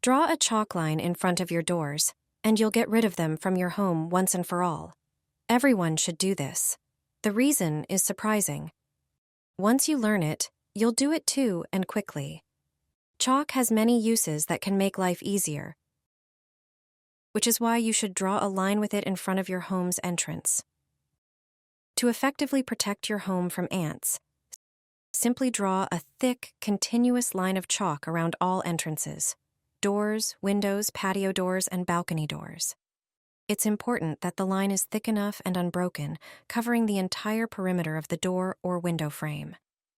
Draw a chalk line in front of your doors, and you'll get rid of them from your home once and for all. Everyone should do this. The reason is surprising. Once you learn it, you'll do it too, and quickly. Chalk has many uses that can make life easier, which is why you should draw a line with it in front of your home's entrance. To effectively protect your home from ants, simply draw a thick, continuous line of chalk around all entrances: doors, windows, patio doors, and balcony doors. It's important that the line is thick enough and unbroken, covering the entire perimeter of the door or window frame.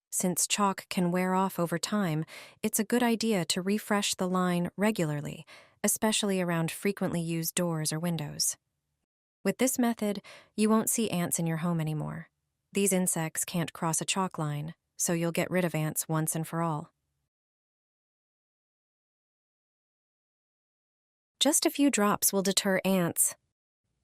Since chalk can wear off over time, it's a good idea to refresh the line regularly, especially around frequently used doors or windows. With this method, you won't see ants in your home anymore. These insects can't cross a chalk line, so you'll get rid of ants once and for all. Just a few drops will deter ants.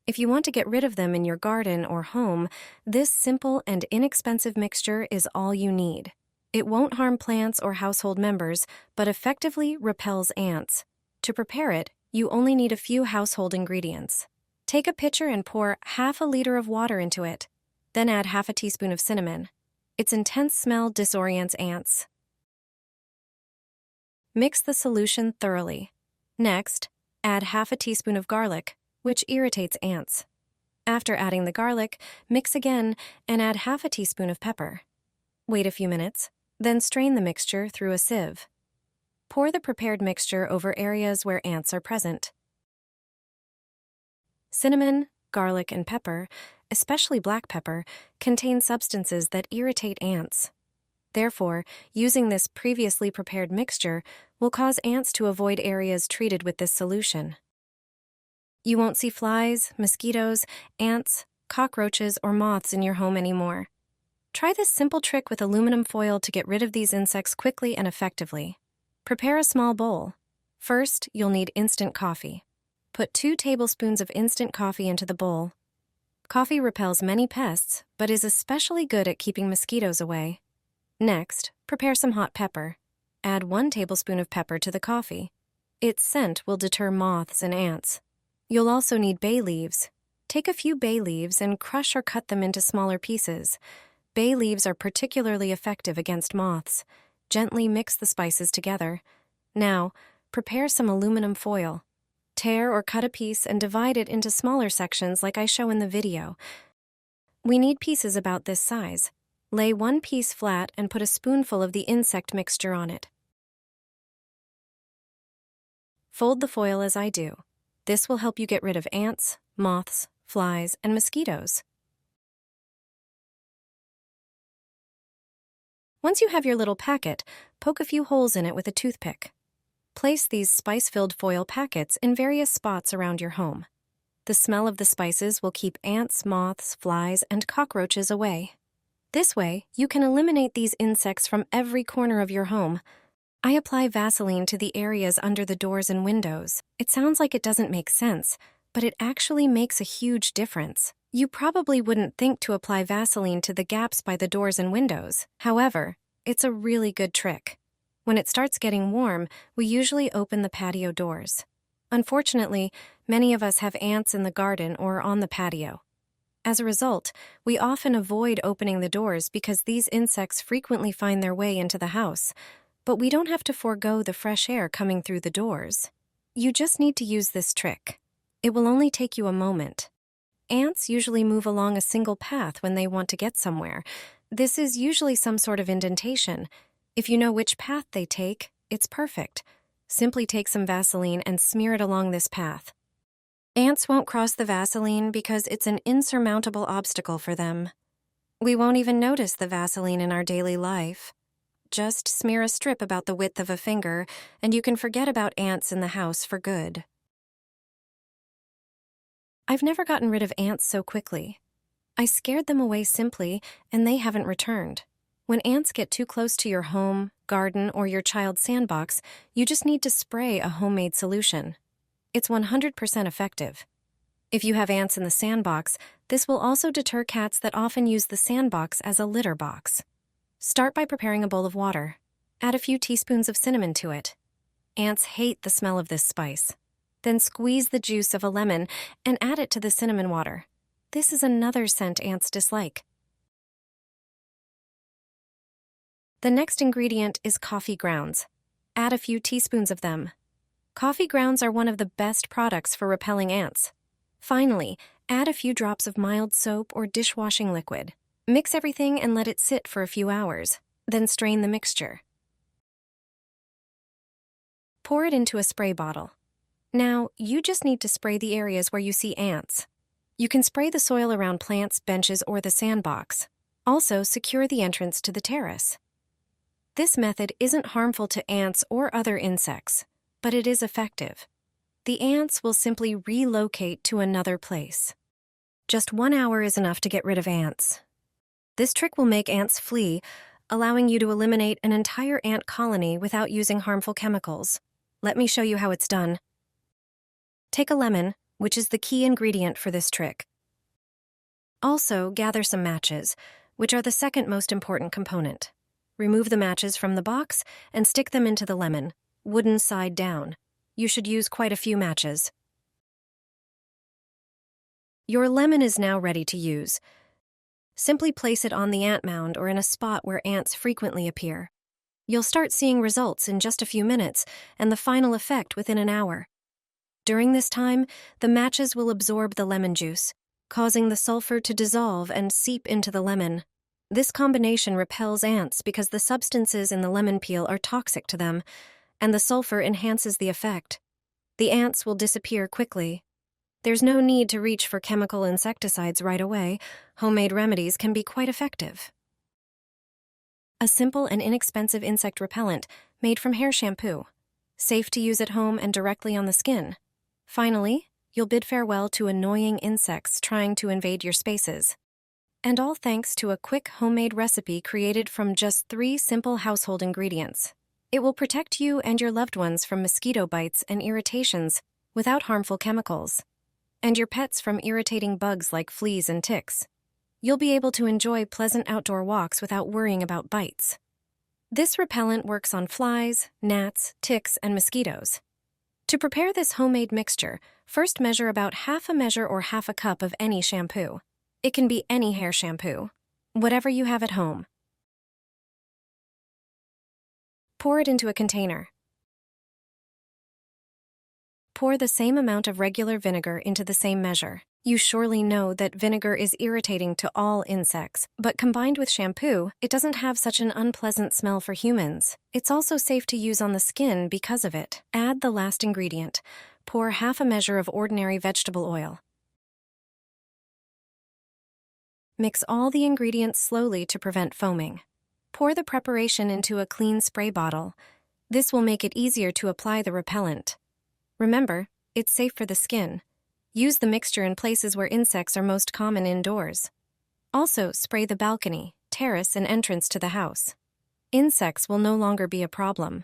If you want to get rid of them in your garden or home, this simple and inexpensive mixture is all you need. It won't harm plants or household members, but effectively repels ants. To prepare it, you only need a few household ingredients. Take a pitcher and pour half a liter of water into it. Then add half a teaspoon of cinnamon. Its intense smell disorients ants. Mix the solution thoroughly. Next, add half a teaspoon of garlic, which irritates ants. After adding the garlic, mix again and add half a teaspoon of pepper. Wait a few minutes, then strain the mixture through a sieve. Pour the prepared mixture over areas where ants are present. Cinnamon, garlic, and pepper, especially black pepper, contain substances that irritate ants. Therefore, using this previously prepared mixture will cause ants to avoid areas treated with this solution. You won't see flies, mosquitoes, ants, cockroaches, or moths in your home anymore. Try this simple trick with aluminum foil to get rid of these insects quickly and effectively. Prepare a small bowl. First, you'll need instant coffee. Put 2 tablespoons of instant coffee into the bowl. Coffee repels many pests, but is especially good at keeping mosquitoes away. Next, prepare some hot pepper. Add 1 tablespoon of pepper to the coffee. Its scent will deter moths and ants. You'll also need bay leaves. Take a few bay leaves and crush or cut them into smaller pieces. Bay leaves are particularly effective against moths. Gently mix the spices together. Now, prepare some aluminum foil. Tear or cut a piece and divide it into smaller sections like I show in the video. We need pieces about this size. Lay 1 piece flat and put a spoonful of the insect mixture on it. Fold the foil as I do. This will help you get rid of ants, moths, flies, and mosquitoes. Once you have your little packet, poke a few holes in it with a toothpick. Place these spice-filled foil packets in various spots around your home. The smell of the spices will keep ants, moths, flies, and cockroaches away. This way, you can eliminate these insects from every corner of your home. I apply Vaseline to the areas under the doors and windows. It sounds like it doesn't make sense, but it actually makes a huge difference. You probably wouldn't think to apply Vaseline to the gaps by the doors and windows. However, it's a really good trick. When it starts getting warm, we usually open the patio doors. Unfortunately, many of us have ants in the garden or on the patio. As a result, we often avoid opening the doors because these insects frequently find their way into the house. But we don't have to forego the fresh air coming through the doors. You just need to use this trick. It will only take you a moment. Ants usually move along a single path when they want to get somewhere. This is usually some sort of indentation. If you know which path they take, it's perfect. Simply take some Vaseline and smear it along this path. Ants won't cross the Vaseline because it's an insurmountable obstacle for them. We won't even notice the Vaseline in our daily life. Just smear a strip about the width of a finger, and you can forget about ants in the house for good. I've never gotten rid of ants so quickly. I scared them away simply, and they haven't returned. When ants get too close to your home, garden, or your child's sandbox, you just need to spray a homemade solution. It's 100% effective. If you have ants in the sandbox, this will also deter cats that often use the sandbox as a litter box. Start by preparing a bowl of water. Add a few teaspoons of cinnamon to it. Ants hate the smell of this spice. Then squeeze the juice of a lemon and add it to the cinnamon water. This is another scent ants dislike. The next ingredient is coffee grounds. Add a few teaspoons of them. Coffee grounds are one of the best products for repelling ants. Finally, add a few drops of mild soap or dishwashing liquid. Mix everything and let it sit for a few hours. Then strain the mixture. Pour it into a spray bottle. Now, you just need to spray the areas where you see ants. You can spray the soil around plants, benches, or the sandbox. Also, secure the entrance to the terrace. This method isn't harmful to ants or other insects, but it is effective. The ants will simply relocate to another place. Just 1 hour is enough to get rid of ants. This trick will make ants flee, allowing you to eliminate an entire ant colony without using harmful chemicals. Let me show you how it's done. Take a lemon, which is the key ingredient for this trick. Also, gather some matches, which are the second most important component. Remove the matches from the box and stick them into the lemon, wooden side down. You should use quite a few matches. Your lemon is now ready to use. Simply place it on the ant mound or in a spot where ants frequently appear. You'll start seeing results in just a few minutes and the final effect within an hour. During this time, the matches will absorb the lemon juice, causing the sulfur to dissolve and seep into the lemon. This combination repels ants because the substances in the lemon peel are toxic to them, and the sulfur enhances the effect. The ants will disappear quickly. There's no need to reach for chemical insecticides right away. Homemade remedies can be quite effective. A simple and inexpensive insect repellent made from hair shampoo. Safe to use at home and directly on the skin. Finally, you'll bid farewell to annoying insects trying to invade your spaces. And all thanks to a quick homemade recipe created from just 3 simple household ingredients. It will protect you and your loved ones from mosquito bites and irritations without harmful chemicals, and your pets from irritating bugs like fleas and ticks. You'll be able to enjoy pleasant outdoor walks without worrying about bites. This repellent works on flies, gnats, ticks, and mosquitoes. To prepare this homemade mixture, first measure about half a measure or half a cup of any shampoo. It can be any hair shampoo, whatever you have at home. Pour it into a container. Pour the same amount of regular vinegar into the same measure. You surely know that vinegar is irritating to all insects, but combined with shampoo, it doesn't have such an unpleasant smell for humans. It's also safe to use on the skin because of it. Add the last ingredient. Pour half a measure of ordinary vegetable oil. Mix all the ingredients slowly to prevent foaming. Pour the preparation into a clean spray bottle. This will make it easier to apply the repellent. Remember, it's safe for the skin. Use the mixture in places where insects are most common indoors. Also, spray the balcony, terrace, and entrance to the house. Insects will no longer be a problem.